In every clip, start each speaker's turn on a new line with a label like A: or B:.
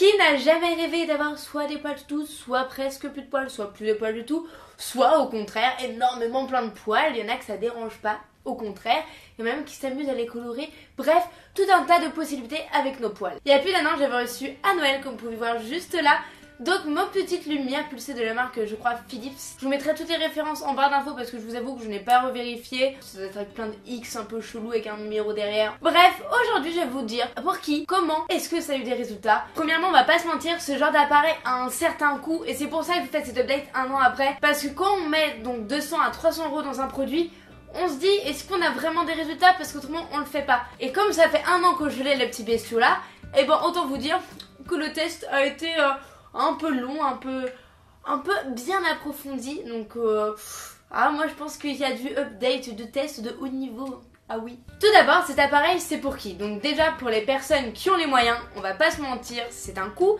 A: Qui n'a jamais rêvé d'avoir soit des poils tout, soit presque plus de poils, soit plus de poils du tout, soit au contraire énormément plein de poils. Il y en a que ça dérange pas, au contraire, il y en a même qui s'amusent à les colorer. Bref, tout un tas de possibilités avec nos poils. Il y a plus d'un an, j'avais reçu à Noël, comme vous pouvez voir juste là, donc ma petite lumière pulsée de la marque, je crois, Philips. Je vous mettrai toutes les références en barre d'infos parce que je vous avoue que je n'ai pas revérifié. Ça doit être avec plein de X un peu chelou avec un numéro derrière. Bref, aujourd'hui je vais vous dire pour qui, comment, est-ce que ça a eu des résultats. Premièrement, on va pas se mentir, ce genre d'appareil a un certain coût et c'est pour ça que vous faites cette update un an après. Parce que quand on met donc 200 à 300 € dans un produit, on se dit est-ce qu'on a vraiment des résultats parce qu'autrement on le fait pas. Et comme ça fait un an que je l'ai le petit bestiau là, et ben autant vous dire que le test a été un peu long, un peu bien approfondi. Donc moi je pense qu'il y a du update de test de haut niveau. Ah oui. Tout d'abord, cet appareil c'est pour qui? Donc déjà pour les personnes qui ont les moyens, on va pas se mentir, c'est un coût.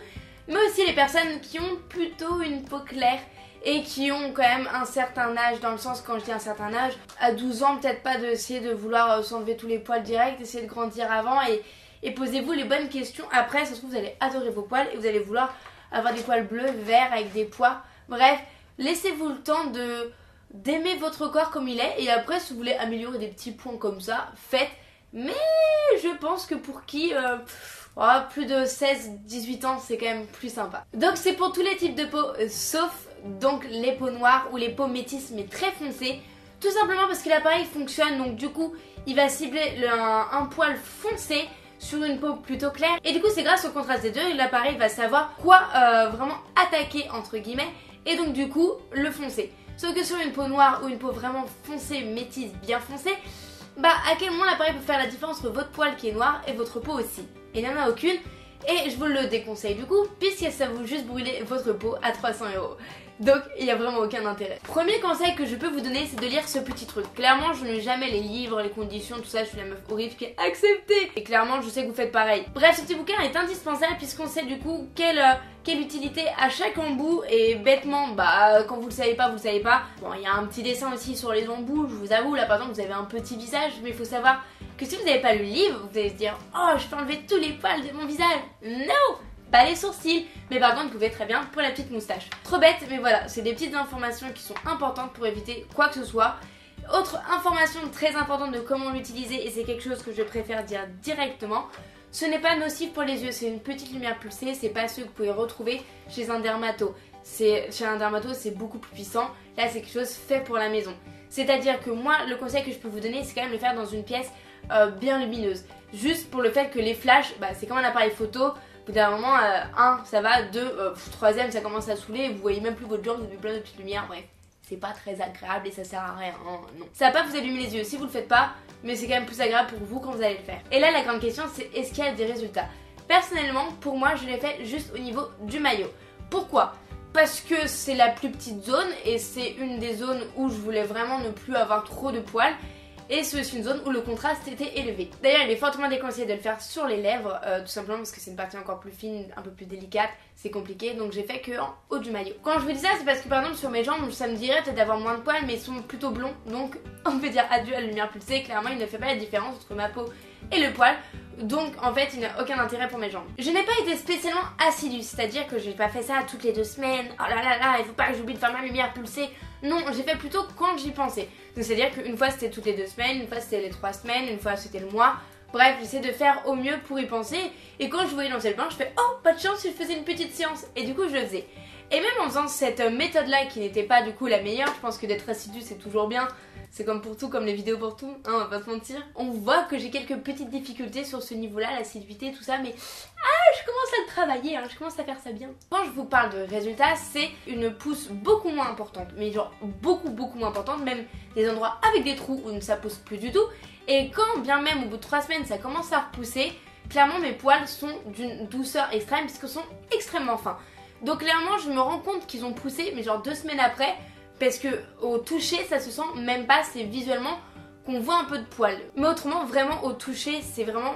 A: Mais aussi les personnes qui ont plutôt une peau claire et qui ont quand même un certain âge, dans le sens quand je dis un certain âge, à 12 ans peut-être pas d'essayer de vouloir s'enlever tous les poils direct, essayer de grandir avant et posez-vous les bonnes questions. Après ça se trouve vous allez adorer vos poils et vous allez vouloir avoir des poils bleus, verts, avec des pois. Bref, laissez-vous le temps d'aimer votre corps comme il est. Et après, si vous voulez améliorer des petits points comme ça, faites. Mais je pense que pour qui plus de 16-18 ans, c'est quand même plus sympa. Donc c'est pour tous les types de peau, sauf donc les peaux noires ou les peaux métisses mais très foncées. Tout simplement parce que l'appareil fonctionne, donc du coup, il va cibler un poil foncé sur une peau plutôt claire et du coup c'est grâce au contraste des deux, l'appareil va savoir quoi vraiment attaquer entre guillemets et donc du coup le foncer. Sauf que sur une peau noire ou une peau vraiment foncée, métisse, bien foncée, à quel moment l'appareil peut faire la différence entre votre poil qui est noir et votre peau aussi? Et il n'y en a aucune et je vous le déconseille du coup puisque ça vous juste brûler votre peau à 300 €. Donc il n'y a vraiment aucun intérêt. Premier conseil que je peux vous donner, c'est de lire ce petit truc. Clairement je ne lis jamais les livres, les conditions, tout ça, je suis la meuf horrible qui est acceptée. Et clairement je sais que vous faites pareil. Bref, ce petit bouquin est indispensable puisqu'on sait du coup quelle utilité à chaque embout. Et bêtement, quand vous le savez pas, vous le savez pas. Bon, il y a un petit dessin aussi sur les embouts, je vous avoue, là par exemple vous avez un petit visage, mais il faut savoir que si vous n'avez pas le livre, vous allez se dire oh je peux enlever tous les poils de mon visage. Non, pas les sourcils, mais par contre vous pouvez très bien pour la petite moustache. Trop bête, mais voilà, c'est des petites informations qui sont importantes pour éviter quoi que ce soit. Autre information très importante de comment l'utiliser, et c'est quelque chose que je préfère dire directement, ce n'est pas nocif pour les yeux, c'est une petite lumière pulsée, c'est pas ce que vous pouvez retrouver chez un dermato. Chez un dermato c'est beaucoup plus puissant, là c'est quelque chose fait pour la maison. C'est-à-dire que moi, le conseil que je peux vous donner, c'est quand même de le faire dans une pièce bien lumineuse. Juste pour le fait que les flashs, c'est comme un appareil photo. Au bout d'un moment, 1 ça va, 2, 3ème ça commence à saouler, vous voyez même plus votre jambe, vous avez plein de petites lumières, bref. C'est pas très agréable et ça sert à rien, hein, non. Ça va pas vous allumer les yeux si vous le faites pas, mais c'est quand même plus agréable pour vous quand vous allez le faire. Et là la grande question c'est est-ce qu'il y a des résultats? Personnellement, pour moi je l'ai fait juste au niveau du maillot. Pourquoi? Parce que c'est la plus petite zone et c'est une des zones où je voulais vraiment ne plus avoir trop de poils. Et c'est aussi une zone où le contraste était élevé. D'ailleurs il est fortement déconseillé de le faire sur les lèvres, tout simplement parce que c'est une partie encore plus fine, un peu plus délicate, c'est compliqué, donc j'ai fait que en haut du maillot. Quand je vous dis ça, c'est parce que par exemple sur mes jambes, ça me dirait peut-être d'avoir moins de poils, mais ils sont plutôt blonds, donc on peut dire adieu à la lumière pulsée. Clairement il ne fait pas la différence entre ma peau et le poil, donc en fait il n'a aucun intérêt pour mes jambes. Je n'ai pas été spécialement assidue, c'est-à-dire que j'ai pas fait ça toutes les 2 semaines, oh là là là, il faut pas que j'oublie de faire ma lumière pulsée. Non, j'ai fait plutôt quand j'y pensais. Donc c'est-à-dire qu'une fois c'était toutes les 2 semaines, une fois c'était les 3 semaines, une fois c'était le mois. Bref, j'essaie de faire au mieux pour y penser. Et quand je voyais lancer le bain, je fais oh, pas de chance, je faisais une petite séance. Et du coup, je le faisais. Et même en faisant cette méthode-là, qui n'était pas du coup la meilleure, je pense que d'être assidu c'est toujours bien. C'est comme pour tout, comme les vidéos pour tout, hein, on va pas se mentir. On voit que j'ai quelques petites difficultés sur ce niveau-là, l'assiduité, tout ça, mais je commence à le travailler, je commence à faire ça bien. Quand je vous parle de résultats, c'est une pousse beaucoup moins importante, mais genre beaucoup moins importante, même des endroits avec des trous où ça pousse plus du tout. Et quand bien même au bout de 3 semaines ça commence à repousser, clairement mes poils sont d'une douceur extrême puisqu'ils sont extrêmement fins. Donc clairement je me rends compte qu'ils ont poussé, mais genre 2 semaines après, parce que au toucher ça se sent même pas, c'est visuellement qu'on voit un peu de poils. Mais autrement vraiment au toucher c'est vraiment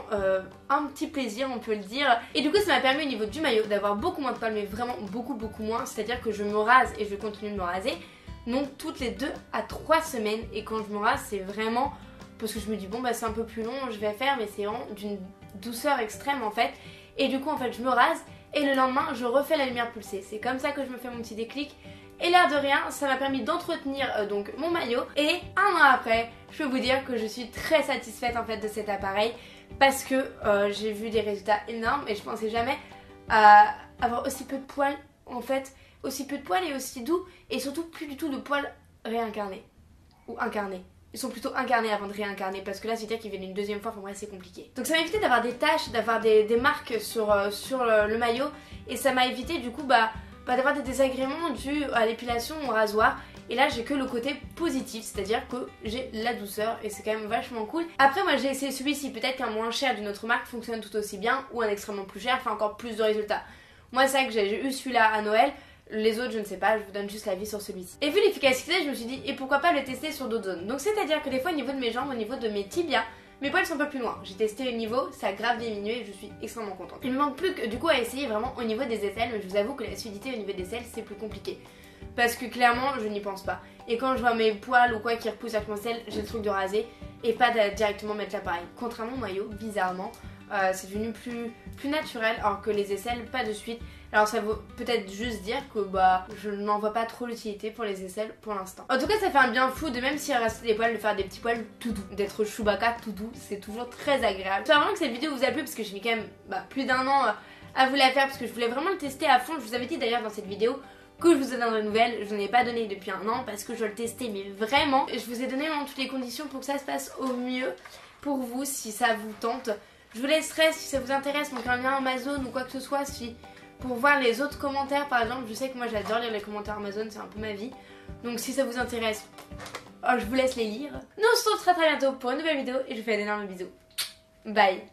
A: un petit plaisir, on peut le dire. Et du coup ça m'a permis au niveau du maillot d'avoir beaucoup moins de poils, mais vraiment beaucoup moins. C'est à dire que je me rase et je continue de me raser, donc toutes les 2 à 3 semaines. Et quand je me rase c'est vraiment parce que je me dis bon c'est un peu plus long, je vais faire, mais c'est vraiment d'une douceur extrême en fait. Et du coup en fait je me rase et le lendemain je refais la lumière pulsée. C'est comme ça que je me fais mon petit déclic. Et l'air de rien, ça m'a permis d'entretenir donc mon maillot. Et un an après, je peux vous dire que je suis très satisfaite en fait de cet appareil parce que j'ai vu des résultats énormes et je pensais jamais avoir aussi peu de poils en fait, aussi peu de poils et aussi doux et surtout plus du tout de poils réincarnés ou incarnés. Ils sont plutôt incarnés avant de réincarner parce que là c'est-à-dire qu'ils viennent une deuxième fois, enfin bref c'est compliqué. Donc ça m'a évité d'avoir des taches, d'avoir des marques sur le maillot et ça m'a évité du coup d'avoir des désagréments dus à l'épilation ou au rasoir. Et là j'ai que le côté positif, c'est-à-dire que j'ai la douceur et c'est quand même vachement cool. Après moi j'ai essayé celui-ci, peut-être qu'un moins cher d'une autre marque fonctionne tout aussi bien ou un extrêmement plus cher fait encore plus de résultats. Moi c'est vrai que j'ai eu celui-là à Noël, les autres je ne sais pas, je vous donne juste l'avis sur celui-ci. Et vu l'efficacité je me suis dit et pourquoi pas le tester sur d'autres zones. Donc c'est-à-dire que des fois au niveau de mes jambes, au niveau de mes tibias, mes poils sont un peu plus loin. J'ai testé le niveau, ça a grave diminué et je suis extrêmement contente. Il me manque plus que du coup à essayer vraiment au niveau des aisselles, mais je vous avoue que la solidité au niveau des aisselles c'est plus compliqué. Parce que clairement je n'y pense pas. Et quand je vois mes poils ou quoi qui repoussent avec mon sel, j'ai le truc de raser et pas de directement mettre l'appareil. Contrairement au maillot, bizarrement, c'est devenu plus naturel alors que les aisselles pas de suite. Alors ça veut peut-être juste dire que je n'en vois pas trop l'utilité pour les aisselles pour l'instant. En tout cas ça fait un bien fou de même s'il reste des poils de faire des petits poils tout doux. D'être Chewbacca tout doux, c'est toujours très agréable. J'espère vraiment que cette vidéo vous a plu parce que j'ai mis quand même plus d'un an à vous la faire parce que je voulais vraiment le tester à fond. Je vous avais dit d'ailleurs dans cette vidéo que je vous ai donné de nouvelles, je n'en ai pas donné depuis un an parce que je le testais mais vraiment. Je vous ai donné toutes les conditions pour que ça se passe au mieux pour vous si ça vous tente. Je vous laisserai si ça vous intéresse donc un lien Amazon ou quoi que ce soit pour voir les autres commentaires par exemple. Je sais que moi j'adore lire les commentaires Amazon, c'est un peu ma vie. Donc si ça vous intéresse, je vous laisse les lire. Nous on se retrouve très bientôt pour une nouvelle vidéo et je vous fais d'énormes bisous. Bye.